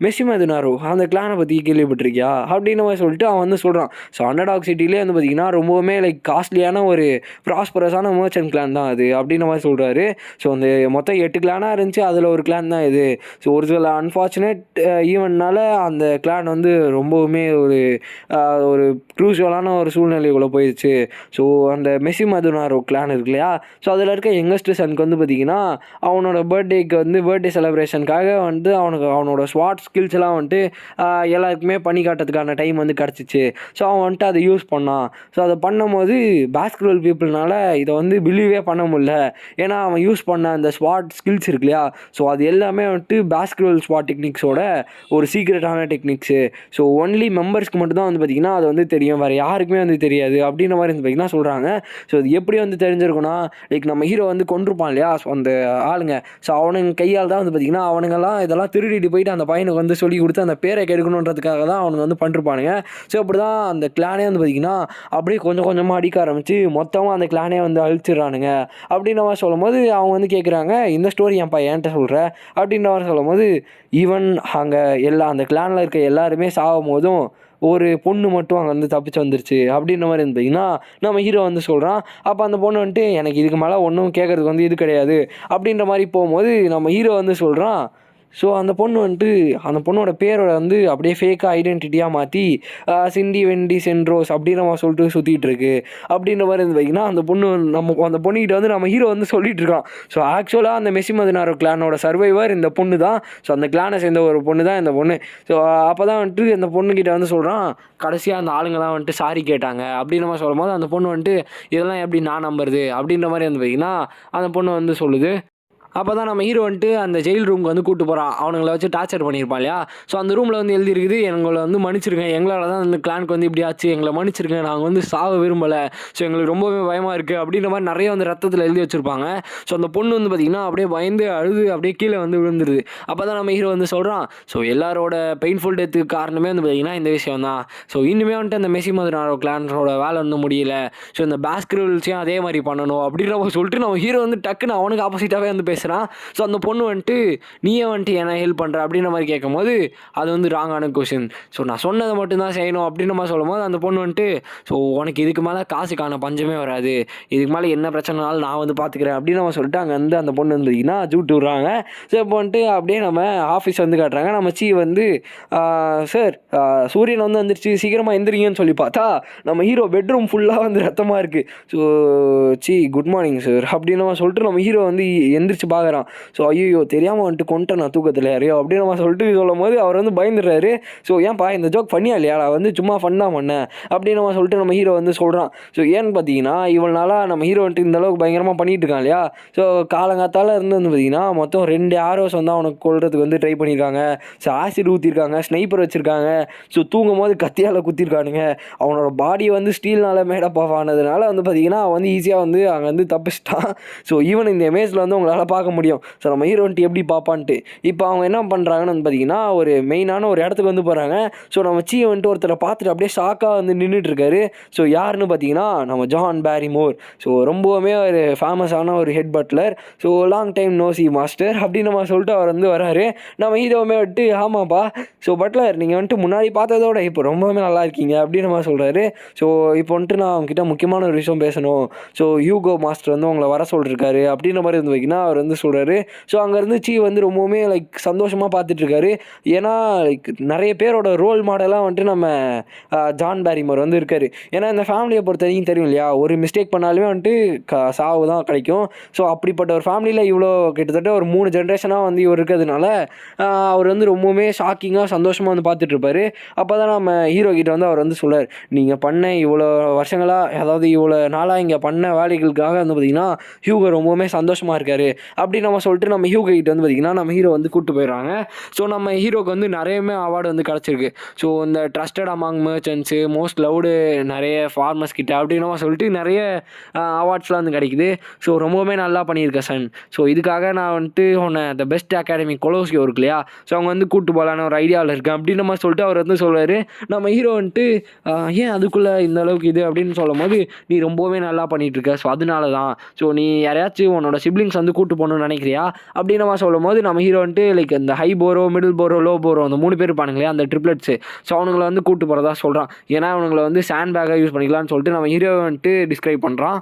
மெஸ்ஸி மதுனாரோ அந்த கிளானை பற்றி கேள்விப்பட்டிருக்கியா அப்படின்னு மாதிரி சொல்லிட்டு அவன் வந்து சொல்கிறான். ஸோ அண்டர்டாக் சிட்டிலே வந்து பார்த்திங்கன்னா ரொம்பவுமே லைக் காஸ்ட்லியான ஒரு ப்ராஸ்பரஸான மர்ச்சன்ட் கிளான் தான் அது அப்படின்ற மாதிரி சொல்கிறாரு. ஸோ அந்த மொத்தம் 8 கிளானாக இருந்துச்சு, அதில் ஒரு கிளான் தான் இது. ஸோ ஒரு சில அன்ஃபார்ச்சுனேட் ஈவெண்ட்னால அந்த கிளான் வந்து ரொம்பவுமே ஒரு க்ரூஷியலான ஒரு சூழ்நிலைக்குள்ளே போயிடுச்சு. ஸோ அந்த மெஸ்ஸி மதுனாரோ கிளான் இருக்கு இல்லையா, ஸோ அதில் இருக்க யங்கஸ்ட் சனுக்கு வந்து பார்த்திங்கன்னா அவனோட பர்த்டே செலிப்ரேஷனுக்காக வந்து அவனோட ஸ்வாட்ஸ் ஸ்கில்ஸ்லாம் வந்துட்டு எல்லாருக்குமே பண்ணி காட்டுறதுக்கான டைம் வந்து கிடச்சிச்சு. ஸோ அவன் வந்துட்டு அதை யூஸ் பண்ணான். ஸோ அதை பண்ணும்போது பேஸ்கெட்பால் பீப்புள்னால இதை வந்து பிலீவே பண்ண முடியல. ஏன்னா அவன் யூஸ் பண்ண அந்த ஸ்வாட் ஸ்கில்ஸ் இருக்கு இல்லையா, ஸோ அது எல்லாமே வந்துட்டு பேஸ்கெட்பால் ஸ்வாட் டெக்னிக்ஸோட ஒரு சீக்ரெட்டான டெக்னிக்ஸு. ஸோ ஒன்லி மெம்பர்ஸ்க்கு மட்டும்தான் வந்து பார்த்திங்கன்னா அது வந்து தெரியும், வேறு யாருக்குமே வந்து தெரியாது அப்படின்ற மாதிரி வந்து பார்த்திங்கன்னா சொல்கிறாங்க. ஸோ அது எப்படி வந்து தெரிஞ்சிருக்குன்னா, லைக் நம்ம ஹீரோ வந்து கொண்டிருப்பான் இல்லையா, ஸோ அந்த ஆளுங்க, ஸோ அவனுங்க கையால் தான் வந்து பார்த்திங்கன்னா அவனுங்கெல்லாம் இதெல்லாம் திருடிட்டு போயிட்டு அந்த பையனுக்கு வந்து சொல்லி கொடுத்து அந்த பேரை கெடுக்கணுன்றதுக்காக தான் அவனுங்க வந்து பண்ணிருப்பானுங்க. ஸோ அப்படி தான் அந்த கிளானே வந்து பார்த்திங்கன்னா அப்படியே கொஞ்சம் கொஞ்சமாக அடிக்க ஆரம்பித்து மொத்தமாக அந்த கிளானே வந்து அழிச்சிடுறானுங்க. அப்படின்ற மாதிரி சொல்லும்போது அவங்க வந்து கேட்குறாங்க, இந்த ஸ்டோரி என்ப்பா என்கிட்ட சொல்கிற அப்படின்ற மாதிரி சொல்லும்போது, ஈவன் அங்கே அந்த கிளானில் இருக்க எல்லாருமே சாகும் போதும் ஒரு பொண்ணு மட்டும் அங்கே வந்து தப்பிச்சு வந்துருச்சு அப்படின்ற மாதிரி இருந்தீங்கன்னா நம்ம ஹீரோ வந்து சொல்கிறான். அப்போ அந்த பொண்ணு வந்துட்டு எனக்கு இதுக்கு மேலே ஒன்றும் கேட்குறதுக்கு வந்து இது கிடையாது அப்படின்ற மாதிரி போகும்போது நம்ம ஹீரோ வந்து சொல்கிறான். ஸோ அந்த பொண்ணு வந்துட்டு அந்த பொண்ணோட பேரோட வந்து அப்படியே ஃபேக்காக ஐடென்டிட்டியாக மாற்றி சிண்டி வெண்டி சென்ட்ரோஸ் அப்படின்ற மாதிரி சொல்லிட்டு சுற்றிட்டு இருக்கு அப்படின்ற மாதிரி இருந்து வைக்கினா அந்த பொண்ணு அந்த பொண்ணுக்கிட்ட வந்து நம்ம ஹீரோ வந்து சொல்லிட்டு இருக்கான். ஸோ ஆக்சுவலாக அந்த மெஸ்ஸி மதினாரோ கிளானோட சர்வைவர் இந்த பொண்ணு தான். ஸோ அந்த கிளானை சேர்ந்த ஒரு பொண்ணு தான் இந்த பொண்ணு. ஸோ அப்போ தான் வந்துட்டு அந்த பொண்ணுக்கிட்ட வந்து சொல்கிறான், கடைசியாக அந்த ஆளுங்கெல்லாம் வந்துட்டு சாரி கேட்டாங்க அப்படின்ற மாதிரி சொல்லும் போது அந்த பொண்ணு வந்துட்டு இதெல்லாம் எப்படி நான் நம்புறது அப்படின்ற மாதிரி வந்து வைக்கினா அந்த பொண்ணு வந்து சொல்லுது. அப்போ தான் நம்ம ஹீரோ வந்துட்டு அந்த ஜெயில் ரூமுக்கு வந்து கூப்பிட்டு போகிறான். அவனுங்களை வச்சு டார்ச்சர் பண்ணியிருப்பான் இல்லையா. ஸோ அந்த ரூமில் வந்து எழுதியிருக்குது, எங்களை வந்து மன்னிச்சிருங்க, எங்களால் தான் அந்த கிளானுக்கு வந்து இப்படி ஆச்சு, எங்களை மன்னிச்சிருங்க, நாங்கள் வந்து சாக விரும்பலை, ஸோ எங்களுக்கு ரொம்பவே பயமாக இருக்குது அப்படின்ற மாதிரி நிறைய வந்து ரத்தத்தில் எழுதி வச்சுருப்பாங்க. ஸோ அந்த பொண்ணு வந்து பார்த்திங்கன்னா அப்படியே பயந்து அழுது அப்படியே கீழே வந்து விழுந்துருது. அப்போ தான் நம்ம ஹீரோ வந்து சொல்கிறான், ஸோ எல்லாரோட பெயின்ஃபுல் டெத்துக்கு காரணமே வந்து பார்த்திங்கன்னா இந்த விஷயம் தான். ஸோ இன்னுமே வந்துட்டு அந்த மெஸ்ஸி மதினாரோ கிளானோட வேலை வந்து முடியல, ஸோ இந்த பேஸ்கெட்பால்ஸையும் அதே மாதிரி பண்ணணும் அப்படின்ற சொல்லிட்டு நம்ம ஹீரோ வந்து டக்குன்னு அவனுக்கு ஆப்போசிட்டாகவே வந்து பேசுகிறான். ஸோ அந்த பொண்ணு வந்துட்டு நீயே வந்துட்டு என்ன ஹெல்ப் பண்ணுற அப்படின்ற மாதிரி கேட்கும்போது அது வந்து ராங்கான கொஷின். ஸோ நான் சொன்னதை மட்டும்தான் செய்யணும் அப்படின்ற மாதிரி சொல்லும்போது அந்த பொண்ணு வந்துட்டு ஸோ உனக்கு இதுக்கு மேலே காசுக்கான பஞ்சமே வராது, இதுக்கு மேலே என்ன பிரச்சனைனாலும் நான் வந்து பார்த்துக்கிறேன் அப்படின்னு நம்ம சொல்லிட்டு அங்கே வந்து அந்த பொண்ணு வந்துன்னா ஜூட்டு விட்றாங்க. ஸோ இப்போ வந்துட்டு அப்படியே நம்ம ஆஃபீஸ் வந்து காட்டுறாங்க. நம்ம சீ வந்து சார் சூரியன் வந்து வந்துருச்சு சீக்கிரமாக எந்திரிங்கன்னு சொல்லி பார்த்தா நம்ம ஹீரோ பெட்ரூம் ஃபுல்லாக வந்து ரத்தமாக இருக்குது. ஸோ குட் மார்னிங் சார் அப்படின்னு நம்ம சொல்லிட்டு நம்ம ஹீரோ வந்து எந்திரிச்சு பார்க்குறான். ஸோ ஐயோ தெரியாமல் வந்துட்டு கொண்டேன் நான் தூக்கத்தில் யாரையோ அப்படின்னு நம்ம சொல்லிட்டு சொல்லும் போது அவர் வந்து பயந்துடுறாரு. ஸோ ஏன்ப்பா இந்த ஜோக் பண்ணியா இல்லையா, நான் வந்து சும்மா ஃபன் தான் பண்ணேன் அப்படின்னு நம்ம சொல்லிட்டு நம்ம ஹீரோ வந்து சொல்கிறான். ஸோ ஏன்னு பார்த்தீங்கன்னா இவ்வளோ நாளாக நம்ம ஹீரோ வந்துட்டு இந்த அளவுக்கு பயங்கரமாக பண்ணிட்டு இருக்கான் இல்லையா. ஸோ காலங்காத்தால் இருந்து வந்து பார்த்தீங்கன்னா மொத்தம் 2 ஆரோஸ் வந்து அவனுக்கு கொள்றதுக்கு வந்து ட்ரை பண்ணியிருக்காங்க. ஸோ ஆசிட் ஊற்றிருக்காங்க, ஸ்னைப்பர் வச்சுருக்காங்க, ஸோ தூங்கும் போது கத்தியால் குத்திருக்கானுங்க. அவனோட பாடியை வந்து ஸ்டீல்னால் மேடப் ஆஃப் ஆனதுனால வந்து பார்த்தீங்கன்னா அவன் வந்து ஈஸியாக வந்து அங்கே வந்து தப்பிச்சிட்டான். ஸோ ஈவன் இந்த இமேஜில் வந்து உங்களால் பார்க்க முடியும் ஸோ நம்ம ஹீரோ வந்துட்டு எப்படி பார்ப்பான்ட்டு. இப்போ அவங்க என்ன பண்ணுறாங்கன்னு வந்து பார்த்தீங்கன்னா ஒரு மெயினான ஒரு இடத்துக்கு வந்து போகிறாங்க. ஸோ நம்ம சீ வந்துட்டு ஒருத்தரை பார்த்துட்டு அப்படியே ஷாக்காக வந்து நின்றுட்டுருக்காரு. ஸோ யாருன்னு பார்த்தீங்கன்னா நம்ம ஜான் பேரிமோர். ஸோ ரொம்பவுமே ஒரு ஃபேமஸான ஒரு head butler. So long time no see master அப்படின்னு நம்ம சொல்லிட்டு அவர் வந்து வராரு. நம்ம ஹீரோவுமே வந்துட்டு ஆமாப்பா ஸோ பட்லர் நீங்கள் வந்துட்டு முன்னாடி பார்த்ததோட இப்போ ரொம்பவுமே நல்லா இருக்கீங்க அப்படின்னு நம்ம சொல்கிறாரு. ஸோ இப்போ வந்துட்டு நான் அவங்ககிட்ட முக்கியமான ஒரு விஷயம் பேசணும், ஸோ ஹியூகோ மாஸ்டர் வந்து உங்களை வர சொல்லிருக்காரு அப்படின்ற மாதிரி வந்து வைக்கினா அவர் வந்து சொல்கிறாரு. ஸோ அங்கேருந்து சீ வந்து ரொம்பவுமே லைக் சந்தோஷமாக பார்த்துட்ருக்காரு. ஏன்னா லைக் நிறைய பேரோட ரோல் மாடலாக வந்துட்டு நம்ம ஜான் பேரிமோர் வந்து இருக்கார். ஏன்னா இந்த ஃபேமிலியை பொறுத்த வரைக்கும் தெரியும் இல்லையா, ஒரு மிஸ்டேக் பண்ணாலுமே வந்துட்டு சாவு தான் கிடைக்கும். ஸோ அப்படிப்பட்ட ஒரு ஃபேமிலியில் இவ்வளோ கிட்டத்தட்ட ஒரு 3 ஜென்ரேஷனாக வந்து இவர் இருக்கிறதுனால அவர் வந்து ரொம்பவுமே ஷாக்கிங்காக சந்தோஷமாக வந்து பார்த்துட்ருப்பாரு. அப்போ தான் நம்ம ஹீரோ கிட்ட வந்து அவர் வந்து சொல்கிறார், நீங்கள் பண்ண இவ்வளோ வருஷங்களாக அதாவது இவ்வளோ நாளாக இங்கே பண்ண வேலைகளுக்காக வந்து பார்த்திங்கன்னா ஹியூகோ ரொம்பவுமே சந்தோஷமாக இருக்கார் அப்படின்னு நம்ம சொல்லிட்டு நம்ம ஹியூகோ கிட்ட வந்து பார்த்திங்கன்னா நம்ம ஹீரோ வந்து கூப்பிட்டு போயிடுறாங்க. ஸோ நம்ம ஹீரோக்கு வந்து நிறையவே அவார்டு வந்து கிடச்சிருக்கு. ஸோ இந்த trusted among merchants, most loved நிறைய ஃபார்மர்ஸ் கிட்ட அப்படின்னு நம்ம சொல்லிட்டு நிறைய அவார்ட்ஸ்லாம் வந்து கிடைக்குது. ஸோ ரொம்பவுமே நல்லா பண்ணியிருக்கேன் சன். ஸோ இதுக்காக நான் வந்துட்டு உன்னை த பெஸ்ட் அகாடமி கொலோசியோ இருக்கு இல்லையா, ஸோ அவங்க வந்து கூப்பிட்டு போகலான்னு ஒரு ஐடியாவில் இருக்கேன் அப்படின்னு நம்ம சொல்லிட்டு அவர் வந்து சொல்கிறாரு. நம்ம ஹீரோ வந்துட்டு ஏன் அதுக்குள்ளே இந்த அளவுக்கு இது அப்படின்னு சொல்லும் போது நீ ரொம்பவே நல்லா பண்ணிகிட்ருக்க, ஸோ அதனால தான். ஸோ நீ யாரையாச்சும் உன்னோட சிப்ளிங்ஸ் வந்து கூப்பிட்டு போகணுன்னு நினைக்கிறியா அப்படின்னு நம்ம சொல்லும் போது நம்ம ஹீரோ வந்துட்டு லைக் இந்த ஹை போரோ, மிடில் போரோ, லோ போரோ அந்த 3 பேர் இருப்பானுங்களே அந்த ட்ரிப்ளெட்ஸு, ஸோ அவனுங்களை வந்து கூப்பிட்டு போகிறதா சொல்கிறான். ஏன்னா அவனுங்களை வந்து சாண்ட் பேக்காக யூஸ் பண்ணிக்கலாம்னு சொல்லிட்டு நம்ம ஹீரோ வந்துட்டு டிஸ்கிரைப் பண்ணுறான்.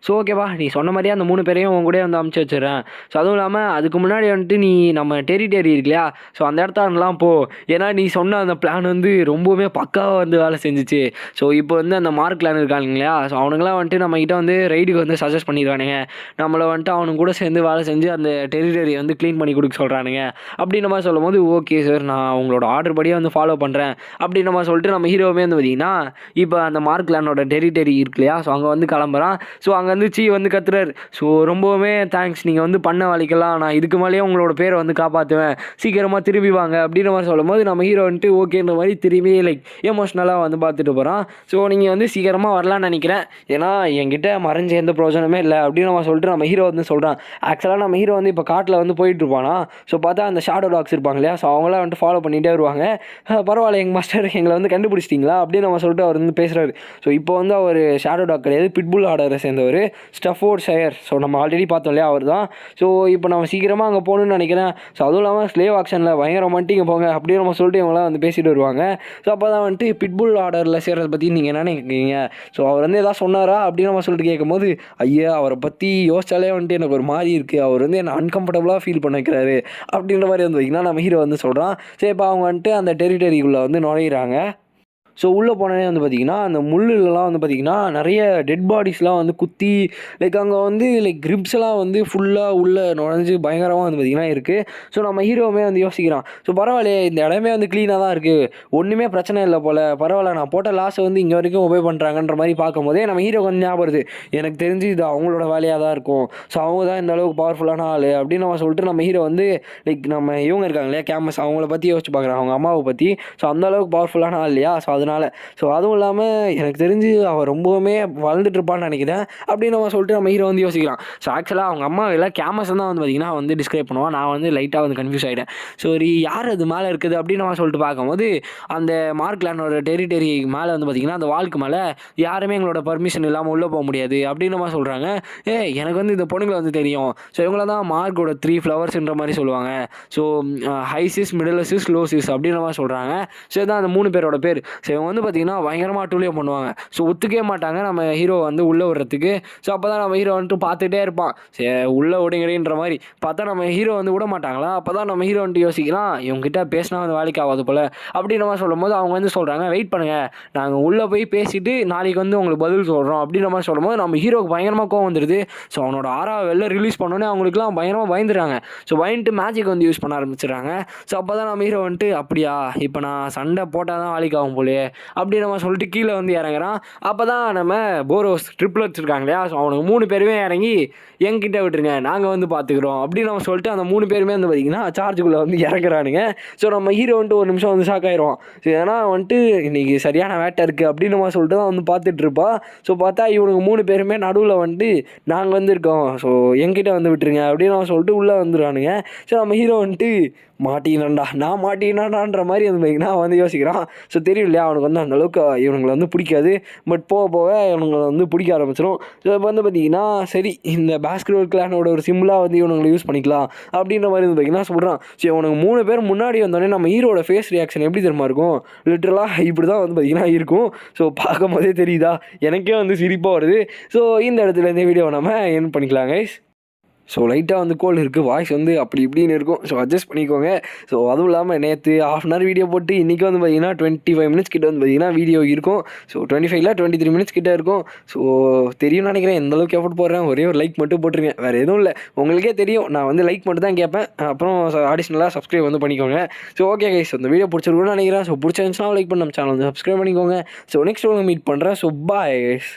ஸோ ஓகேவா, நீ சொன்ன மாதிரியே அந்த 3 பேரையும் உன் கூடயே வந்து அமுச்சு வச்சுடுறேன். ஸோ அதுவும் இல்லாமல் அதுக்கு முன்னாடி வந்துட்டு நீ நம்ம டெரிட்டரி இருக்கு இல்லையா, ஸோ அந்த இடத்தாண்டலாம் போ. ஏன்னா நீ சொன்ன அந்த பிளான் வந்து ரொம்பவுமே பக்காவாக வந்து வேலை செஞ்சுச்சு. ஸோ இப்போ வந்து அந்த மார்க் கிளான் இருக்காங்க இல்லையா, ஸோ அவனுங்களாம் வந்துட்டு நம்மக்கிட்ட வந்து ரைடுக்கு வந்து சஜஸ்ட் பண்ணிடுவானுங்க. நம்மளை வந்துட்டு அவனுங்க கூட சேர்ந்து வேலை செஞ்சு அந்த டெரிட்டரி வந்து க்ளீன் பண்ணி கொடுக்க சொல்கிறானுங்க. அப்படின்ற மாதிரி சொல்லும் போது ஓகே சார், நான் உங்களோட ஆர்டர் படியே வந்து ஃபாலோ பண்ணுறேன் அப்படின்ற மாதிரி சொல்லிட்டு நம்ம ஹீரோவே வந்து பார்த்தீங்கன்னா இப்போ அந்த மார்க் கிளானோட டெரிட்டரி இருக்கு இல்லையா, ஸோ அங்கே வந்து கிளம்புறான். ஸோ அங்கே வந்து சீ வந்து கத்துறாரு. ஸோ ரொம்பவுமே தேங்க்ஸ், நீங்கள் வந்து பண்ண வேலைக்கெல்லாம் நான் இதுக்கு மேலேயே உங்களோட பேரை வந்து காப்பாற்றுவேன், சீக்கிரமாக திரும்பி வாங்க அப்படின்ற மாதிரி சொல்லும் போது நம்ம ஹீரோ வந்துட்டு ஓகேன்ற மாதிரி திரும்பி லைக் எமோஷ்னலாக வந்து பார்த்துட்டு போகிறான். ஸோ நீங்கள் வந்து சீக்கிரமாக வரலான்னு நினைக்கிறேன், ஏன்னா என்கிட்ட மறைஞ்ச எந்த பிரயோஜனமே இல்லை அப்படின்னு நம்ம சொல்லிட்டு நம்ம ஹீரோ வந்து சொல்கிறான். ஆக்சுவலாக நம்ம ஹீரோ வந்து இப்போ காட்டில் வந்து போயிட்டு இருப்பானா. ஸோ பார்த்தா அந்த ஷேடோ டாக்ஸ் இருப்பாங்க இல்லையா, ஸோ அவங்களாம் வந்துட்டு ஃபாலோ பண்ணிகிட்டே வருவாங்க. பரவாயில்ல எங்கள் மாஸ்டர், எங்களை வந்து கண்டுபிடிச்சிட்டிங்களா அப்படின்னு நம்ம சொல்லிட்டு அவர் வந்து பேசுகிறாரு. ஸோ இப்போ வந்து அவர் ஷேடோ டாக் கிடையாது, பிட்புல் ஆர்டரை சேர்ந்தவர், ஸ்டஃபோர்ட் ஷயர். ஸோ நம்ம ஆல்ரெடி பார்த்தோம் இல்லையா, அவர் தான். ஸோ இப்போ நம்ம சீக்கிரமாக அங்கே போகணுன்னு நினைக்கிறேன். ஸோ அதுவும் இல்லாமல் ஸ்லேவ் ஆக்ஷனில் பயங்கரம் பண்ணிட்டு இங்கே போங்க அப்படின்னு நம்ம சொல்லிட்டு இவங்களாம் வந்து பேசிட்டு வருவாங்க. ஸோ அப்போ தான் வந்துட்டு பிட்புல் ஆர்டரில் சேர்றதை பற்றி நீங்கள் என்ன நினைக்கிறீங்க, ஸோ அவர் வந்து எதாவது சொன்னாரா அப்படின்னு நம்ம சொல்லிட்டு கேட்கும்போது, ஐயா அவரை பற்றி யோசிச்சாலே வந்துட்டு எனக்கு ஒரு மாதிரி இருக்குது, அவர் வந்து என்னை அன்கம்ஃபர்டபுளாக ஃபீல் பண்ண வைக்கிறாரு அப்படின்ற மாதிரி வந்து வைக்கினா நம்ம ஹீரோ வந்து சொல்கிறான். சரி இப்போ அவங்க வந்துட்டு அந்த டெரிட்டரிக்குள்ளே வந்து நுழையிறாங்க. ஸோ உள்ளே போனோடனே வந்து பார்த்திங்கன்னா அந்த முள்ளுலலாம் வந்து பார்த்திங்கன்னா நிறைய டெட் பாடிஸ்லாம் வந்து குத்தி லைக் அங்கே வந்து லைக் கிரிப்ஸ்லாம் வந்து ஃபுல்லாக உள்ளே நுழைஞ்சு பயங்கரமாக வந்து பார்த்திங்கன்னா இருக்குது. ஸோ நம்ம ஹீரோவுமே வந்து யோசிக்கிறான், ஸோ பரவாயில்லையே இந்த இடமே வந்து க்ளீனாக தான் இருக்குது, ஒன்றுமே பிரச்சனை இல்லை போல், பரவாயில்ல நான் போட்ட லாஸை வந்து இங்கே வரைக்கும் ஒபே பண்ணுறாங்கன்ற மாதிரி பார்க்கும்போதே நம்ம ஹீரோ வந்து ஞாபகம் வருது, எனக்கு தெரிஞ்சு இது அவங்களோட வேலையாக தான் இருக்கும், ஸோ அவங்க தான் இந்த அளவுக்கு பவர்ஃபுல்லான ஆள் அப்படின்னு நம்ம சொல்லிட்டு நம்ம ஹீரோ வந்து லைக் நம்ம இவங்க இருக்காங்க இல்லையா கேமஸ், அவங்கள பற்றி யோசிச்சு பார்க்குறான், அவங்க அம்மாவை பற்றி. ஸோ அந்தளவுக்கு பவர்ஃபுல்லான ஆள் இல்லையா, ஸோ ஸோ அதுவும் இல்லாமல் எனக்கு தெரிஞ்சு அவள் ரொம்பவுமே வளர்ந்துட்டு இருப்பான்னு நினைக்கிறேன் அப்படின்னு நம்ம சொல்லிட்டு நம்ம ஹீரோ வந்து யோசிக்கிறான். ஸோ ஆக்சுவலாக அவங்க அம்மா இல்லை கேமஸ் தான் வந்து பார்த்திங்கன்னா வந்து டிஸ்கிரைப் பண்ணுவான். நான் வந்து லைட்டாக வந்து கன்ஃபியூஸ் ஆகிட்டேன். சரி யார் அது மேலே இருக்குது அப்படின்னு நம்ம சொல்லிட்டு பார்க்கும்போது அந்த மார்க் கிளானோட டெரிட்டரி மேலே வந்து பார்த்திங்கன்னா அந்த வால்க்கு மேலே யாருமே எங்களோட பர்மிஷன் இல்லாமல் உள்ளே போக முடியாது அப்படின்னு நம்ம சொல்கிறாங்க. எனக்கு வந்து இந்த பொண்ணுங்களை வந்து தெரியும், ஸோ இவங்கள தான் மார்க்கோட 3 ஃப்ளவர்ஸ்ன்ற மாதிரி சொல்லுவாங்க. ஸோ ஹைசிஸ், மிடிலசிஸ், லோசிஸ் அப்படின்ற மாதிரி சொல்கிறாங்க. ஸோ இதுதான் அந்த 3 பேரோட பேர். ஸோ இவங்க வந்து பார்த்திங்கன்னா பயங்கரமாக டூலியம் பண்ணுவாங்க. ஸோ ஒத்துக்கவே மாட்டாங்க நம்ம ஹீரோ வந்து உள்ளே விடுறதுக்கு. ஸோ அப்போ தான் நம்ம ஹீரோ வந்துட்டு பார்த்துட்டே இருப்பான், சரி உள்ளே விடுங்கடின்ற மாதிரி பார்த்தா நம்ம ஹீரோ வந்து விட மாட்டாங்களா. அப்போ தான் நம்ம ஹீரோ வந்துட்டு யோசிக்கலாம், இவங்ககிட்ட பேசினா வந்து வேலைக்கு ஆகாது போல் அப்படின்ற மாதிரி சொல்லும் போது அவங்க வந்து சொல்கிறாங்க, வெயிட் பண்ணுங்கள் நாங்கள் உள்ளே போய் பேசிவிட்டு நாளைக்கு வந்து உங்களுக்கு பதில் சொல்கிறோம் அப்படின்ற மாதிரி சொல்லும் போது நம்ம ஹீரோக்கு பயங்கரமாக கோவம் வந்துடுது. ஸோ அவனோட 6வது வெளில ரிலீஸ் பண்ணோன்னே அவங்களுக்குலாம் பயங்கரமாக பயந்துடுறாங்க. ஸோ பயந்துட்டு மேஜிக் வந்து யூஸ் பண்ண ஆரம்பிச்சிடுறாங்க. ஸோ அப்போ தான் நம்ம ஹீரோ வந்துட்டு அப்படியா இப்போ நான் சண்டை போட்டால் தான் வேலைக்கு ஆகும் போலே அப்படி நம்ம சொல்லிட்டு கீழே வந்து இறங்குறான். அப்போ தான் நம்ம போரோஸ் ட்ரிப்ளட்ஸ் இருக்காங்க இல்லையா, ஸோ அவனுக்கு 3 பேருமே இறங்கி என்கிட்ட விட்டுருங்க நாங்கள் வந்து பார்த்துக்குறோம் அப்படின்னு நம்ம சொல்லிட்டு அந்த 3 பேருமே வந்து பார்த்திங்கன்னா சார்ஜுக்குள்ளே வந்து இறங்குறானுங்க. ஸோ நம்ம ஹீரோ வந்துட்டு ஒரு நிமிஷம் வந்து ஷாக் ஆயிடுவான். ஸோ ஏன்னா வந்துட்டு இன்றைக்கி சரியான வேட்டை இருக்குது அப்படின்னு நம்ம சொல்லிட்டு தான் வந்து பார்த்துட்ருப்பா. ஸோ பார்த்தா இவனுக்கு 3 பேருமே நடுவில் வந்துட்டு நாங்கள் வந்து இருக்கோம், ஸோ என்கிட்ட வந்து விட்டுருங்க அப்படின்னு நம்ம சொல்லிட்டு உள்ளே வந்துடுறானுங்க. ஸோ நம்ம ஹீரோ வந்துட்டு மாட்டினான்டா நான் மாட்டினான்டான்ற மாதிரி வந்து யோசிக்கிறான். ஸோ தெரியும் இல்லையா அவனுக்கு வந்து அந்தளவுக்கு இவனுங்களை வந்து பிடிக்காது, பட் போக போக இவனுங்களை வந்து பிடிக்க ஆரம்பிச்சிடும். ஸோ இப்போ வந்து பார்த்திங்கன்னா சரி இந்த பாஸ்கெட்பால் கிளானோட ஒரு சிம்பிளாக வந்து இவனுங்களை யூஸ் பண்ணிக்கலாம் அப்படின்ற மாதிரி வந்து பார்த்திங்கன்னா சொல்கிறான். ஸோ இவனுக்கு 3 பேர் முன்னாடி வந்தோடனே நம்ம ஹீரோட ஃபேஸ் ரியாக்ஷன் எப்படி தெரியுமா இருக்கும், லிட்ரலாக இப்படி தான் வந்து பார்த்திங்கன்னா இருக்கும். ஸோ பார்க்கும் போதே தெரியுதா, எனக்கே வந்து சிரிப்பாக வருது. ஸோ இந்த இடத்துல இந்த வீடியோவை நம்ம என் பண்ணிக்கலாம் கைஸ். ஸோ லைட்டாக வந்து கோல் இருக்குது, வாய்ஸ் வந்து அப்படி இப்படின்னு இருக்கும், ஸோ அட்ஜஸ்ட் பண்ணிக்கோங்க. ஸோ அதுவும் இல்லாமல் நேற்று ½ வீடியோ போட்டு இன்றைக்கி வந்து பார்த்திங்கன்னா 25 மினிட்ஸ் கிட்ட வந்து பார்த்திங்கன்னா வீடியோ இருக்கும். ஸோ 25 இல்லை 23 மினிட்ஸ் கிட்ட இருக்கும். ஸோ தெரியும்னு நினைக்கிறேன் எந்த அளவுக்கு எஃபோர்ட் போடுறேன், ஒரே ஒரு லைக் மட்டும் போட்டுருங்க, வேறு எதுவும் இல்லை, உங்களுக்கே தெரியும் நான் வந்து லைக் மட்டும் தான் கேட்பேன், அப்புறம் அடிஷ்னலாக சப்ஸ்கிரைப் வந்து பண்ணிக்கோங்க. ஸோ ஓகே கைஸ், இந்த வீடியோ பிடிச்சிருக்குன்னு நினைக்கிறேன். ஸோ பிடிச்சிருந்துச்சுன்னா லைக் பண்ண நம்ம சேனல் வந்து சப்ஸ்கிரைப் பண்ணிக்கோங்க. ஸோ நெக்ஸ்ட் மீட் பண்ணுறேன். So bye guys.